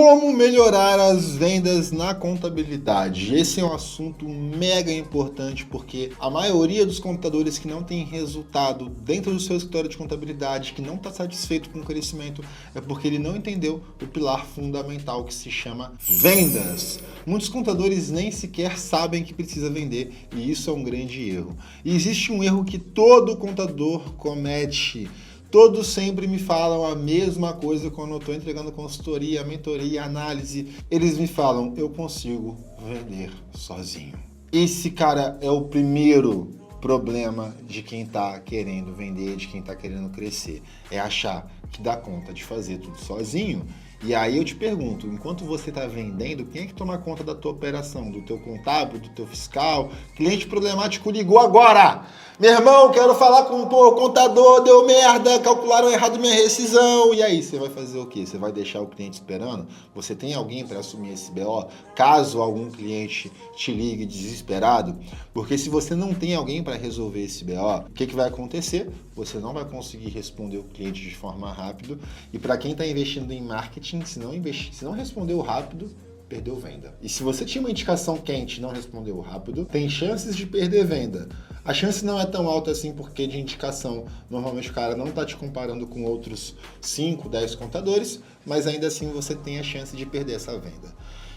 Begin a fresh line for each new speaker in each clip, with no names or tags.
Como melhorar as vendas na contabilidade? Esse é um assunto mega importante porque a maioria dos contadores que não tem resultado dentro do seu escritório de contabilidade, que não está satisfeito com o crescimento, é porque ele não entendeu o pilar fundamental que se chama vendas. Muitos contadores nem sequer sabem que precisa vender e isso é um grande erro. E existe um erro que todo contador comete. Todos sempre me falam a mesma coisa quando eu estou entregando consultoria, mentoria, análise. Eles me falam, eu consigo vender sozinho. Esse, cara, é o primeiro problema de quem está querendo vender, de quem está querendo crescer. É achar que dá conta de fazer tudo sozinho. E aí eu te pergunto, enquanto você está vendendo, quem é que toma conta da tua operação? Do teu contábil, do teu fiscal? Cliente problemático ligou agora! Meu irmão, quero falar com o contador, deu merda, calcularam errado minha rescisão. E aí, você vai fazer o quê? Você vai deixar o cliente esperando? Você tem alguém para assumir esse BO? Caso algum cliente te ligue desesperado? Porque se você não tem alguém para resolver esse BO, o que vai acontecer? Você não vai conseguir responder o cliente de forma rápida. E para quem está investindo em marketing, se não respondeu rápido, perdeu venda. E se você tinha uma indicação quente e não respondeu rápido, tem chances de perder venda. A chance não é tão alta assim porque de indicação, normalmente o cara não está te comparando com outros 5, 10 contadores, mas ainda assim você tem a chance de perder essa venda.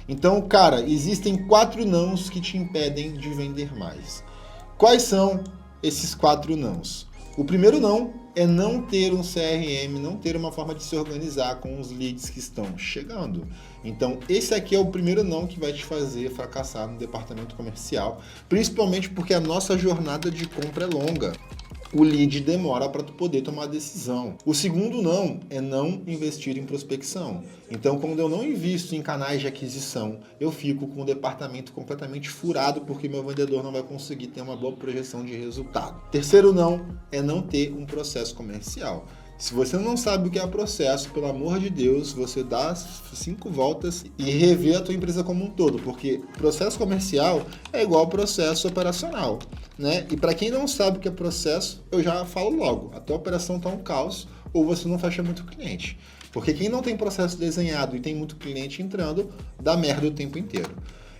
Então, cara, existem 4 nãos que te impedem de vender mais. Quais são esses 4 nãos? O primeiro não é não ter um CRM, não ter uma forma de se organizar com os leads que estão chegando. Então, esse aqui é o primeiro não que vai te fazer fracassar no departamento comercial, principalmente porque a nossa jornada de compra é longa. O lead demora para tu poder tomar a decisão. O segundo não é não investir em prospecção. Então, quando eu não invisto em canais de aquisição, eu fico com o departamento completamente furado porque meu vendedor não vai conseguir ter uma boa projeção de resultado. Terceiro não é não ter um processo comercial. Se você não sabe o que é processo, pelo amor de Deus, você dá 5 voltas e revê a tua empresa como um todo, porque processo comercial é igual processo operacional, né? E para quem não sabe o que é processo, eu já falo logo, a tua operação está um caos ou você não fecha muito cliente. Porque quem não tem processo desenhado e tem muito cliente entrando, dá merda o tempo inteiro.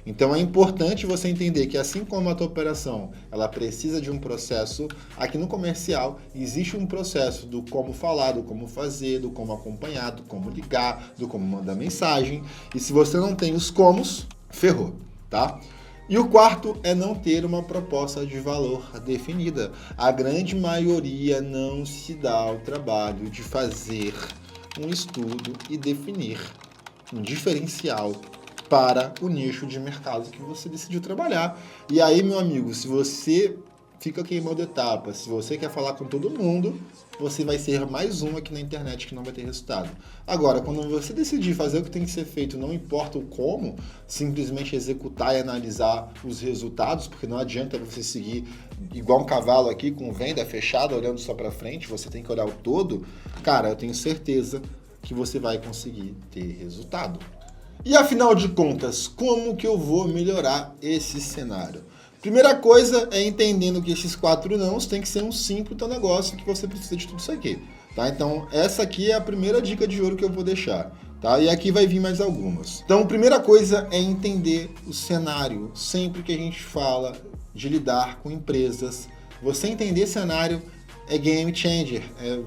Então é importante você entender que assim como a tua operação ela precisa de um processo, aqui no comercial existe um processo do como falar, do como fazer, do como acompanhar, do como ligar, do como mandar mensagem. E se você não tem os comos, ferrou, tá? E o quarto é não ter uma proposta de valor definida. A grande maioria não se dá ao trabalho de fazer um estudo e definir um diferencial para o nicho de mercado que você decidiu trabalhar. E aí, meu amigo, se você fica queimando etapas, se você quer falar com todo mundo, você vai ser mais um aqui na internet que não vai ter resultado. Agora, quando você decidir fazer o que tem que ser feito, não importa o como, simplesmente executar e analisar os resultados, porque não adianta você seguir igual um cavalo aqui com venda fechada, olhando só para frente, você tem que olhar o todo. Cara, eu tenho certeza que você vai conseguir ter resultado. E afinal de contas, como que eu vou melhorar esse cenário? Primeira coisa é entendendo que esses 4 nãos tem que ser um 5 do teu negócio, que você precisa de tudo isso aqui, tá? Então, essa aqui é a primeira dica de ouro que eu vou deixar, tá? E aqui vai vir mais algumas. Então, primeira coisa é entender o cenário. Sempre que a gente fala de lidar com empresas, você entender cenário é game changer, é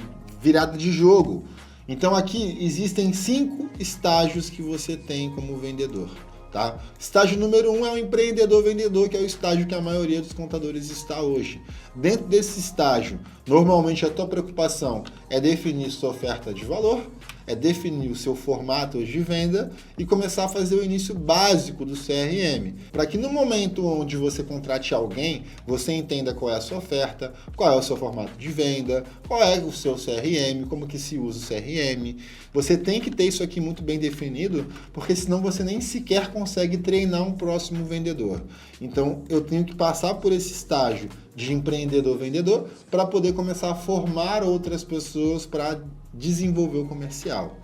virada de jogo. Então aqui existem 5 estágios que você tem como vendedor, tá? Estágio número 1 é o empreendedor-vendedor, que é o estágio que a maioria dos contadores está hoje. Dentro desse estágio, normalmente a tua preocupação é definir sua oferta de valor, é definir o seu formato de venda e começar a fazer o início básico do CRM, para que no momento onde você contrate alguém, você entenda qual é a sua oferta, qual é o seu formato de venda, qual é o seu CRM, como que se usa o CRM. Você tem que ter isso aqui muito bem definido, porque senão você nem sequer consegue treinar um próximo vendedor. Então, eu tenho que passar por esse estágio de empreendedor-vendedor para poder começar a formar outras pessoas para desenvolver o comercial.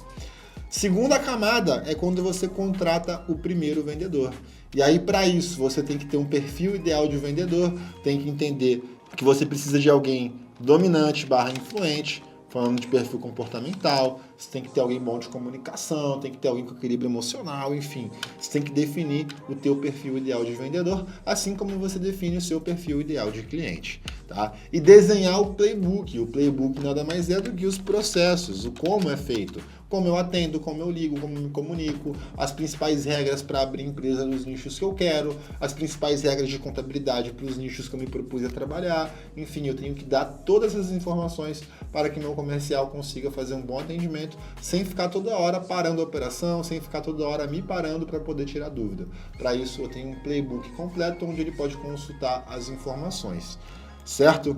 Segunda camada é quando você contrata o primeiro vendedor. E aí, para isso, você tem que ter um perfil ideal de vendedor, tem que entender que você precisa de alguém dominante / influente, falando de perfil comportamental, você tem que ter alguém bom de comunicação, tem que ter alguém com equilíbrio emocional, enfim. Você tem que definir o teu perfil ideal de vendedor, assim como você define o seu perfil ideal de cliente, tá? E desenhar o playbook. O playbook nada mais é do que os processos, o como é feito. Como eu atendo, como eu ligo, como eu me comunico, as principais regras para abrir empresa nos nichos que eu quero, as principais regras de contabilidade para os nichos que eu me propus a trabalhar. Enfim, eu tenho que dar todas essas informações para que meu comercial consiga fazer um bom atendimento, sem ficar toda hora parando a operação, sem ficar toda hora me parando para poder tirar dúvida. Para isso, eu tenho um playbook completo onde ele pode consultar as informações, certo?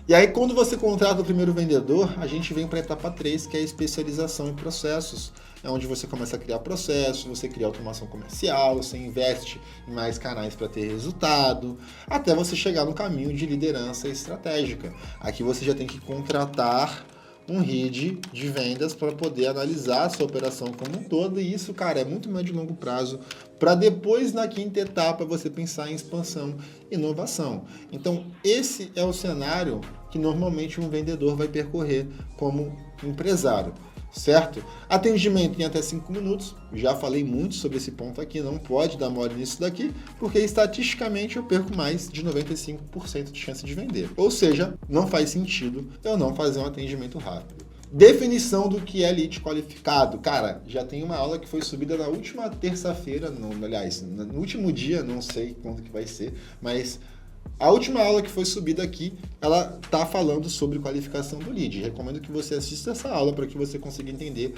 E aí, quando você contrata o primeiro vendedor, a gente vem para a etapa 3, que é a especialização em processos. É onde você começa a criar processos, você cria automação comercial, você investe em mais canais para ter resultado, até você chegar no caminho de liderança estratégica. Aqui você já tem que contratar um RID de vendas para poder analisar a sua operação como um todo, e isso, cara, é muito mais de longo prazo, para depois, na quinta etapa, você pensar em expansão e inovação. Então, esse é o cenário que normalmente um vendedor vai percorrer como empresário, certo? Atendimento em até 5 minutos, já falei muito sobre esse ponto aqui, não pode dar mole nisso daqui, porque estatisticamente eu perco mais de 95% de chance de vender. Ou seja, não faz sentido eu não fazer um atendimento rápido. Definição do que é lead qualificado. Cara, já tem uma aula que foi subida na última terça-feira, aliás, no último dia, não sei quando que vai ser, mas a última aula que foi subida aqui, ela tá falando sobre qualificação do lead. Recomendo que você assista essa aula para que você consiga entender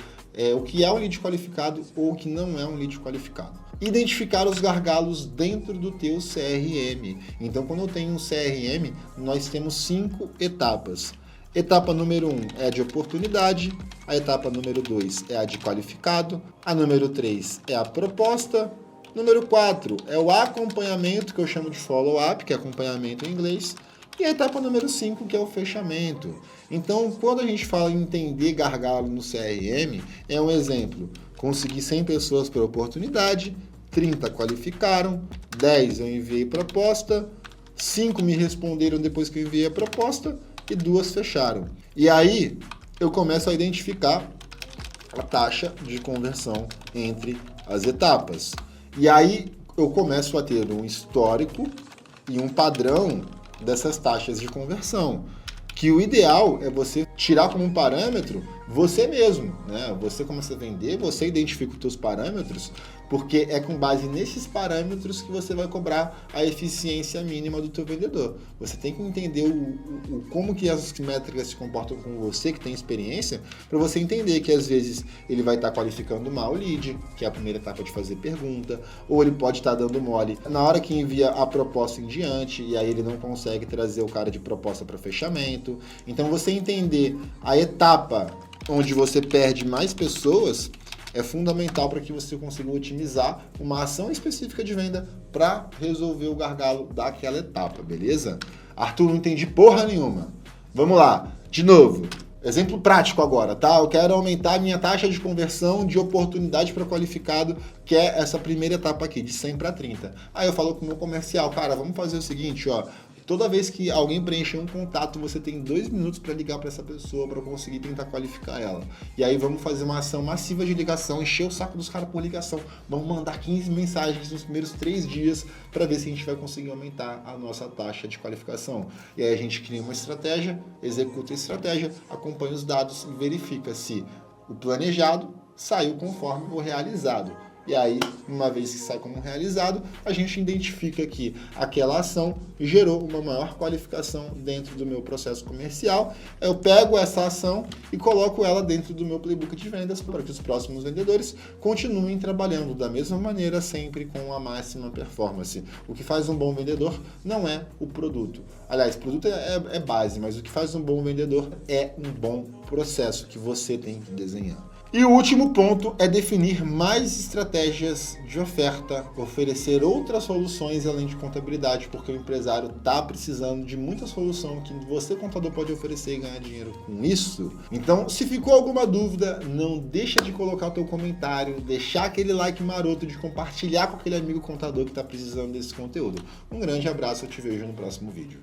o que é um lead qualificado ou o que não é um lead qualificado. Identificar os gargalos dentro do teu CRM. Então, quando eu tenho um CRM, nós temos 5 etapas. Etapa número 1 é a de oportunidade, a etapa número 2 é a de qualificado, a número 3 é a proposta, número 4 é o acompanhamento, que eu chamo de follow-up, que é acompanhamento em inglês, e a etapa número 5, que é o fechamento. Então, quando a gente fala em entender gargalo no CRM, é um exemplo: consegui 100 pessoas por oportunidade, 30 qualificaram, 10 eu enviei proposta, 5 me responderam depois que eu enviei a proposta, e 2 fecharam. E aí, eu começo a identificar a taxa de conversão entre as etapas. E aí, eu começo a ter um histórico e um padrão dessas taxas de conversão, que o ideal é você tirar como um parâmetro você mesmo, né? Você começa a vender, você identifica os seus parâmetros, porque é com base nesses parâmetros que você vai cobrar a eficiência mínima do teu vendedor. Você tem que entender como que as métricas se comportam com você, que tem experiência, para você entender que às vezes ele vai estar qualificando mal o lead, que é a primeira etapa de fazer pergunta, ou ele pode estar dando mole na hora que envia a proposta em diante, e aí ele não consegue trazer o cara de proposta para fechamento. Então, você entender a etapa onde você perde mais pessoas é fundamental para que você consiga otimizar uma ação específica de venda para resolver o gargalo daquela etapa, beleza? Arthur, não entendi porra nenhuma. Vamos lá, de novo. Exemplo prático agora, tá? Eu quero aumentar a minha taxa de conversão de oportunidade para qualificado, que é essa primeira etapa aqui, de 100 para 30. Aí eu falo com o meu comercial, cara, vamos fazer o seguinte, ó. Toda vez que alguém preencher um contato, você tem 2 minutos para ligar para essa pessoa, para conseguir tentar qualificar ela. E aí vamos fazer uma ação massiva de ligação, encher o saco dos caras por ligação. Vamos mandar 15 mensagens nos primeiros 3 dias para ver se a gente vai conseguir aumentar a nossa taxa de qualificação. E aí a gente cria uma estratégia, executa a estratégia, acompanha os dados e verifica se o planejado saiu conforme o realizado. E aí, uma vez que sai como realizado, a gente identifica que aquela ação gerou uma maior qualificação dentro do meu processo comercial. Eu pego essa ação e coloco ela dentro do meu playbook de vendas para que os próximos vendedores continuem trabalhando da mesma maneira, sempre com a máxima performance. O que faz um bom vendedor não é o produto. Aliás, produto é base, mas o que faz um bom vendedor é um bom processo que você tem que desenhar. E o último ponto é definir mais estratégias de oferta, oferecer outras soluções além de contabilidade, porque o empresário está precisando de muita solução que você, contador, pode oferecer e ganhar dinheiro com isso. Então, se ficou alguma dúvida, não deixa de colocar o teu comentário, deixar aquele like maroto, de compartilhar com aquele amigo contador que está precisando desse conteúdo. Um grande abraço, eu te vejo no próximo vídeo.